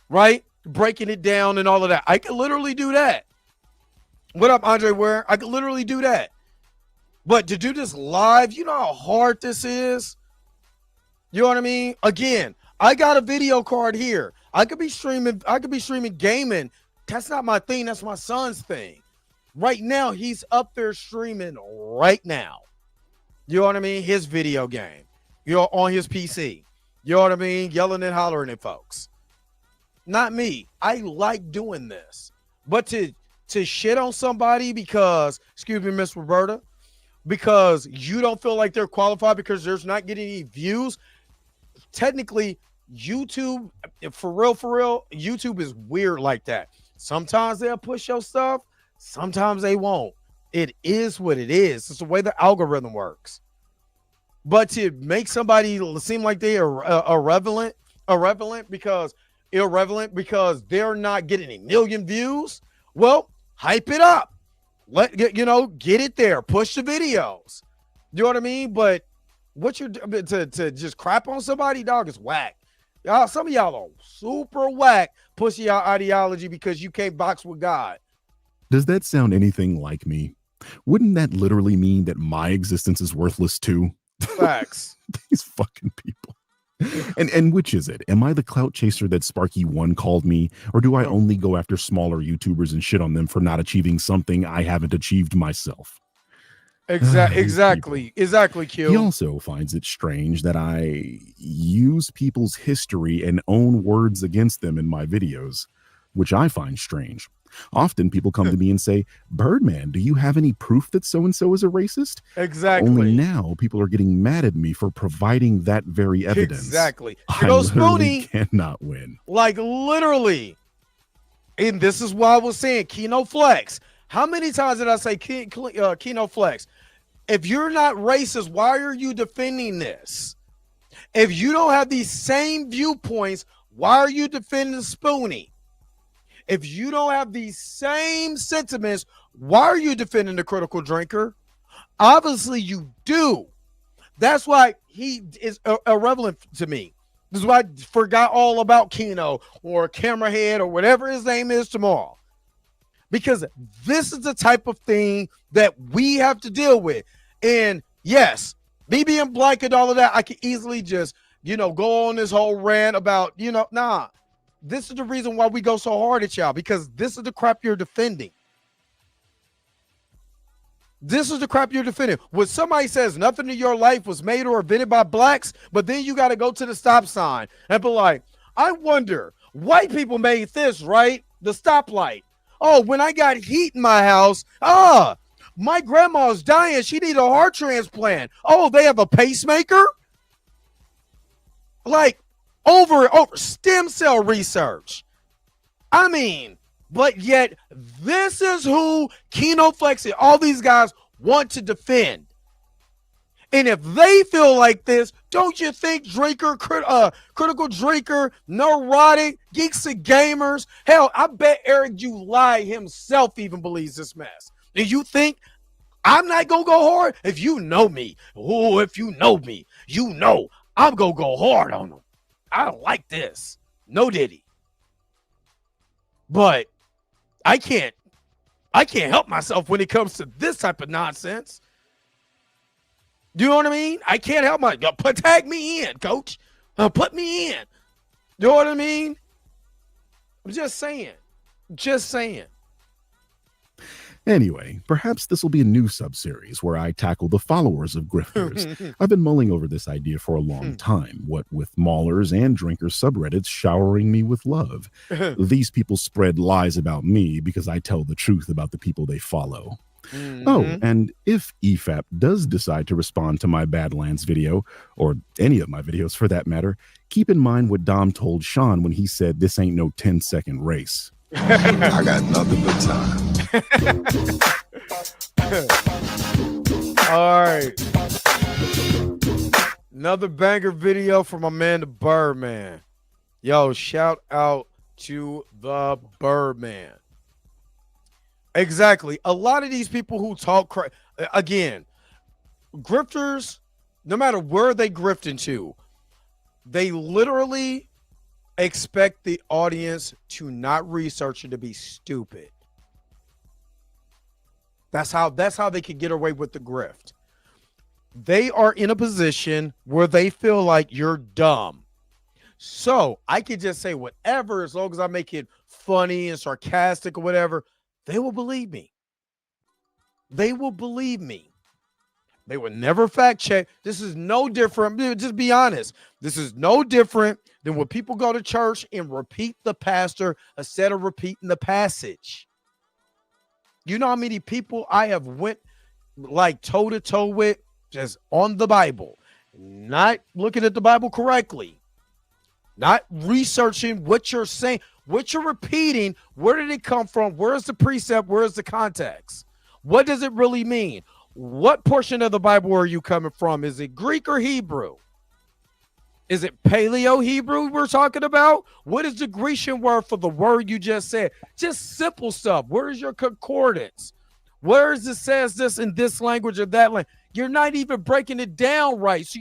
right? Breaking it down and all of that. I can literally do that. What up, Andre Ware? I can literally do that. But to do this live, you know how hard this is? You know what I mean? Again, I got a video card here. I could be streaming gaming. That's not my thing. That's my son's thing. Right now, he's up there streaming right now. You know what I mean? His video game. You know, on his PC. You know what I mean? Yelling and hollering at folks. Not me. I like doing this. But to shit on somebody because, excuse me, Miss Roberta, because you don't feel like they're qualified because there's not getting any views, technically, YouTube, for real, YouTube is weird like that. Sometimes they'll push your stuff, sometimes they won't. It is what it is. It's the way the algorithm works. But to make somebody seem like they are irrelevant because they're not getting a million views, well, hype it up. Get it there. Push the videos. You know what I mean? But what you're to just crap on somebody, dog, is whack. Y'all, some of y'all are super whack pushing y'all ideology because you can't box with God.
Does that sound anything like me? Wouldn't that literally mean that my existence is worthless too?
Facts.
These fucking people. And which is it? Am I the clout chaser that Sparky1 called me? Or do I only go after smaller YouTubers and shit on them for not achieving something I haven't achieved myself?
Exactly, Q.
He also finds it strange that I use people's history and own words against them in my videos, which I find strange. Often people come to me and say, Birdman, do you have any proof that so-and-so is a racist?
Exactly.
Only now people are getting mad at me for providing that very evidence.
Exactly.
I literally cannot win.
Like literally. And this is why I was saying Keno Flex. How many times did I say Keno Flex? If you're not racist, why are you defending this? If you don't have these same viewpoints, why are you defending Spoonie? If you don't have these same sentiments, why are you defending the critical drinker? Obviously, you do. That's why he is irrelevant to me. This is why I forgot all about Keno or Camerahead or whatever his name is tomorrow. Because this is the type of thing that we have to deal with. And yes, me being black and all of that, I can easily just, go on this whole rant about, nah. This is the reason why we go so hard at y'all, because this is the crap you're defending. This is the crap you're defending. When somebody says nothing in your life was made or invented by blacks, but then you got to go to the stop sign and be like, I wonder, white people made this, right? The stoplight. Oh, when I got heat in my house, my grandma's dying. She needed a heart transplant. Oh, they have a pacemaker? Like, over stem cell research. I mean, but yet this is who Keno Flex and all these guys want to defend. And if they feel like this, don't you think critical drinker, neurotic, geeks and gamers, hell, I bet Eric July himself even believes this mess. Do you think I'm not gonna go hard? If you know me, I'm gonna go hard on them. I don't like this. No diddy. But I can't help myself when it comes to this type of nonsense. Do you know what I mean? I can't help tag me in, coach. Put me in. You know what I mean? I'm just saying. Just saying.
Anyway, perhaps this will be a new sub-series where I tackle the followers of grifters. I've been mulling over this idea for a long time, what with maulers and drinkers subreddits showering me with love. These people spread lies about me because I tell the truth about the people they follow. Oh, and if EFAP does decide to respond to my Badlands video, or any of my videos for that matter, keep in mind what Dom told Sean when he said this ain't no 10-second race. I got nothing but time.
All right. Another banger video from my man, the Birdman. Yo, shout out to the Birdman. Exactly. A lot of these people who talk again, grifters, no matter where they grift into, they literally expect the audience to not research and to be stupid. That's how they can get away with the grift. They are in a position where they feel like you're dumb. So I could just say whatever, as long as I make it funny and sarcastic or whatever, they will believe me. They will believe me. They will never fact check. This is no different. Just be honest. This is no different than when people go to church and repeat the pastor instead of repeating the passage. You know how many people I have went like toe to toe with just on the Bible, not looking at the Bible correctly, not researching what you're saying, what you're repeating. Where did it come from? Where is the precept? Where is the context? What does it really mean? What portion of the Bible are you coming from? Is it Greek or Hebrew? Is it Paleo Hebrew we're talking about? What is the Grecian word for the word you just said? Just simple stuff. Where is your concordance? Where is it says this in this language or that language? You're not even breaking it down right. So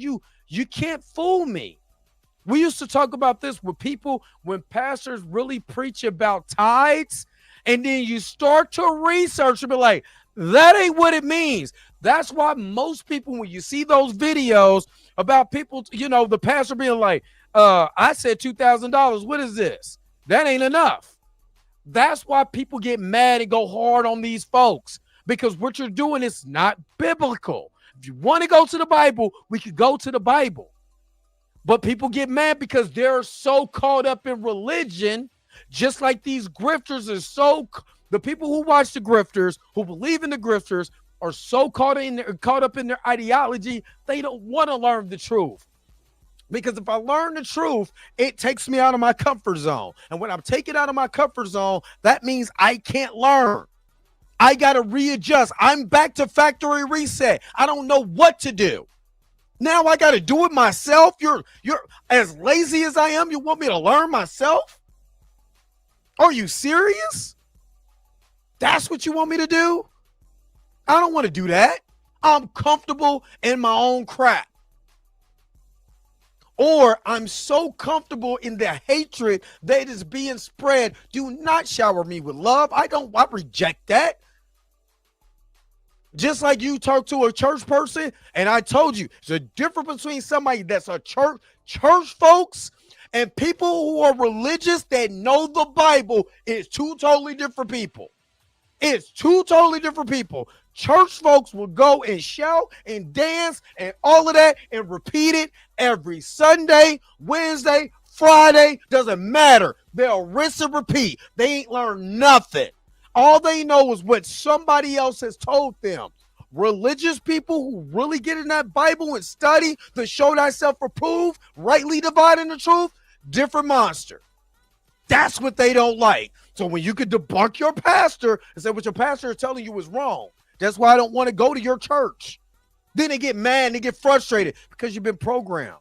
you can't fool me. We used to talk about this with people when pastors really preach about tithes, and then you start to research and be like, that ain't what it means. That's why most people, when you see those videos about people, the pastor being like, I said $2,000. What is this? That ain't enough. That's why people get mad and go hard on these folks, because what you're doing is not biblical. If you want to go to the Bible, we could go to the Bible. But people get mad because they're so caught up in religion, just like these grifters are the people who watch the grifters, who believe in the grifters, are so caught up in their ideology, they don't want to learn the truth. Because if I learn the truth, it takes me out of my comfort zone. And when I'm taken out of my comfort zone, that means I can't learn. I got to readjust. I'm back to factory reset. I don't know what to do. Now I got to do it myself. You're as lazy as I am. You want me to learn myself? Are you serious? That's what you want me to do? I don't want to do that. I'm comfortable in my own crap. Or I'm so comfortable in the hatred that is being spread. Do not shower me with love. I reject that. Just like you talk to a church person, and I told you, there's a difference between somebody that's a church folks and people who are religious that know the Bible. Is two totally different people. It's two totally different people. Church folks will go and shout and dance and all of that and repeat it every Sunday, Wednesday, Friday. Doesn't matter. They'll rinse and repeat. They ain't learned nothing. All they know is what somebody else has told them. Religious people who really get in that Bible and study to show thyself approved, rightly dividing the truth, different monster. That's what they don't like. So when you could debunk your pastor and say what your pastor is telling you is wrong, that's why I don't want to go to your church. Then they get mad and they get frustrated because you've been programmed.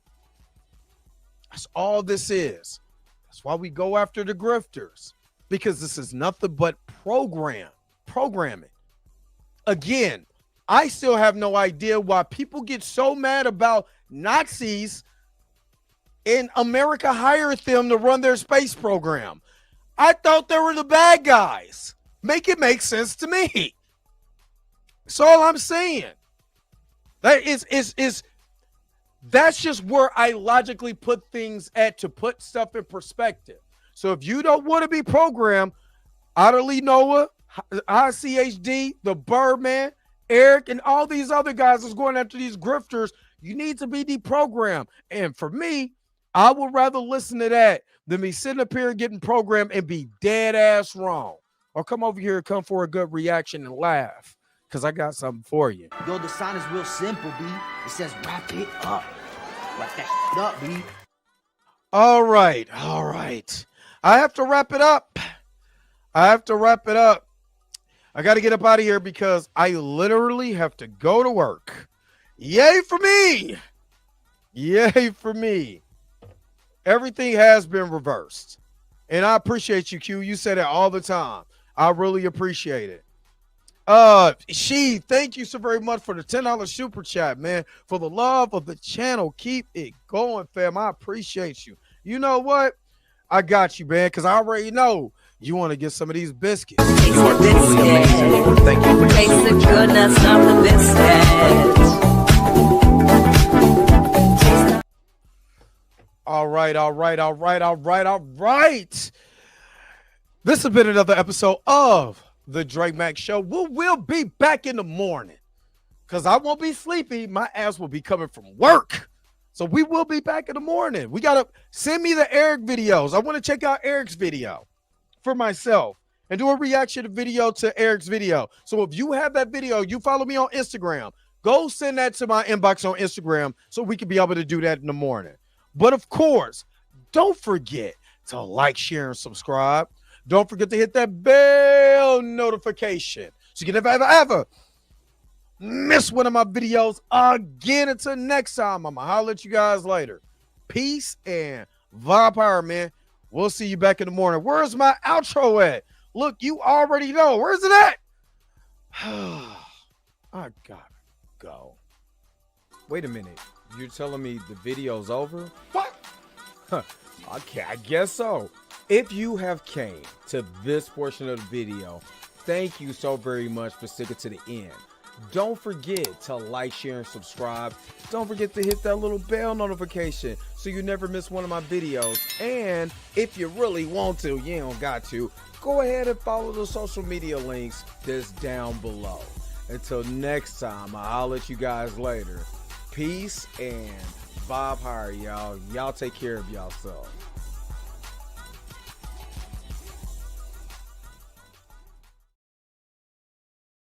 That's all this is. That's why we go after the grifters, because this is nothing but programming. Again, I still have no idea why people get so mad about Nazis and America hired them to run their space program. I thought they were the bad guys. Make it make sense to me. That's all I'm saying. That is that's just where I logically put things at to put stuff in perspective. So if you don't want to be programmed, Utterly Noah, ICHD, the Birdman, Eric, and all these other guys that's going after these grifters, you need to be deprogrammed. And for me, I would rather listen to that than me sitting up here and getting programmed and be dead ass wrong. Or come over here and come for a good reaction and laugh, because I got something for you.
Yo, the sign is real simple, B. It says wrap it up. Wrap that up, B.
All right. I have to wrap it up. I got to get up out of here because I literally have to go to work. Yay for me. Everything has been reversed. And I appreciate you, Q. You say that all the time. I really appreciate it. Thank you so very much for the $10 super chat, man. For the love of the channel. Keep it going, fam. I appreciate you. You know what? I got you, man, because I already know you want to get some of these biscuits.
Taste the biscuit. Thank you. Taste the goodness of the biscuit.
All right. This has been another episode of the Dre Mac Show. We'll be back in the morning because I won't be sleepy. My ass will be coming from work. So we will be back in the morning. We got to send me the Eric videos. I want to check out Eric's video for myself and do a reaction video to Eric's video. So if you have that video, you follow me on Instagram, go send that to my inbox on Instagram so we can be able to do that in the morning. But of course, don't forget to like, share, and subscribe. Don't forget to hit that bell notification so you can never miss one of my videos again. Until next time, I'm going to holler at you guys later. Peace and vibe power, man. We'll see you back in the morning. Where's my outro at? Look, you already know. Where's it at? I gotta go. Wait a minute. You're telling me the video's over? What? Okay, I guess so. If you have came to this portion of the video, thank you so very much for sticking to the end. Don't forget to like, share, and subscribe. Don't forget to hit that little bell notification so you never miss one of my videos. And if you really want to, you don't got to, go ahead and follow the social media links that's down below. Until next time, I'll let you guys later. Peace and vibe higher, y'all. Y'all take care of yourself.